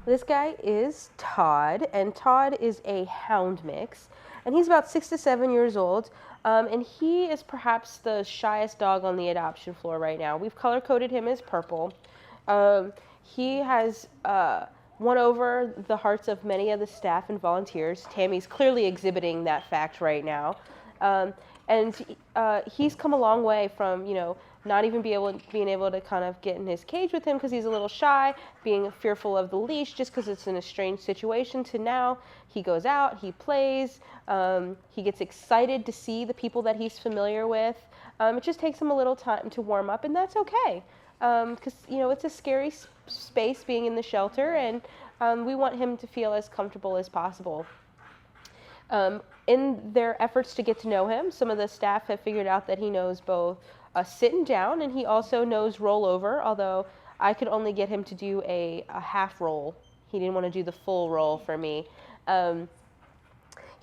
This guy is Todd, and Todd is a Hound mix, and he's about 6 to 7 years old, and he is perhaps the shyest dog on the adoption floor right now. We've color-coded him as purple. He has won over the hearts of many of the staff and volunteers. Tammy's clearly exhibiting that fact right now. And he's come a long way from, not even being able to kind of get in his cage with him because he's a little shy, being fearful of the leash just because it's in a strange situation, to now he goes out, he plays, he gets excited to see the people that he's familiar with. It just takes him a little time to warm up, and that's okay. Because, it's a scary space being in the shelter, and we want him to feel as comfortable as possible. In their efforts to get to know him, some of the staff have figured out that he knows both sitting down, and he also knows roll over, although I could only get him to do a half roll. He didn't want to do the full roll for me.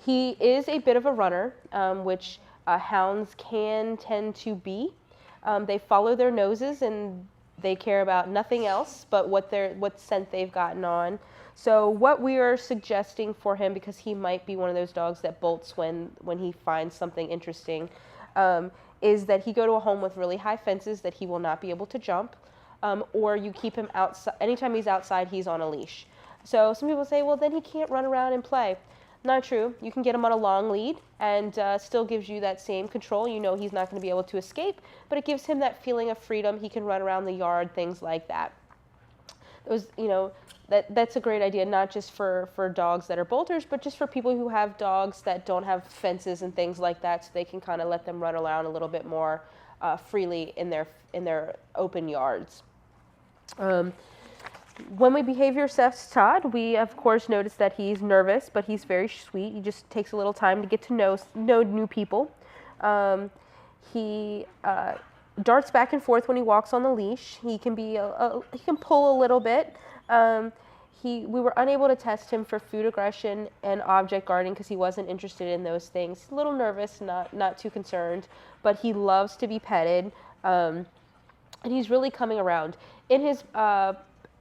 He is a bit of a runner, which hounds can tend to be. They follow their noses, and they care about nothing else but what scent they've gotten on. So what we are suggesting for him, because he might be one of those dogs that bolts when he finds something interesting, is that he go to a home with really high fences that he will not be able to jump, or you keep him outside. Anytime he's outside, he's on a leash. So some people say, well, then he can't run around and play. Not true. You can get him on a long lead, and still gives you that same control. He's not going to be able to escape, but it gives him that feeling of freedom. He can run around the yard, things like that. That's a great idea, not just for dogs that are bolters, but just for people who have dogs that don't have fences and things like that, so they can kind of let them run around a little bit more freely in their open yards. When we behavior assess Todd, we of course notice that he's nervous, but he's very sweet. He just takes a little time to get to know new people. He darts back and forth when he walks on the leash. He can he can pull a little bit. We were unable to test him for food aggression and object guarding because he wasn't interested in those things. He's a little nervous, not too concerned, but he loves to be petted, and he's really coming around. In his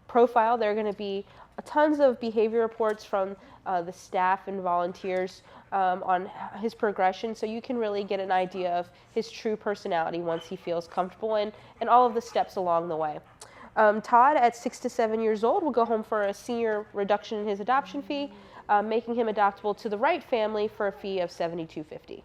profile, there are going to be tons of behavior reports from the staff and volunteers on his progression, so you can really get an idea of his true personality once he feels comfortable, and all of the steps along the way. Todd, at 6 to 7 years old, will go home for a senior reduction in his adoption fee, making him adoptable to the right family for a fee of $72.50.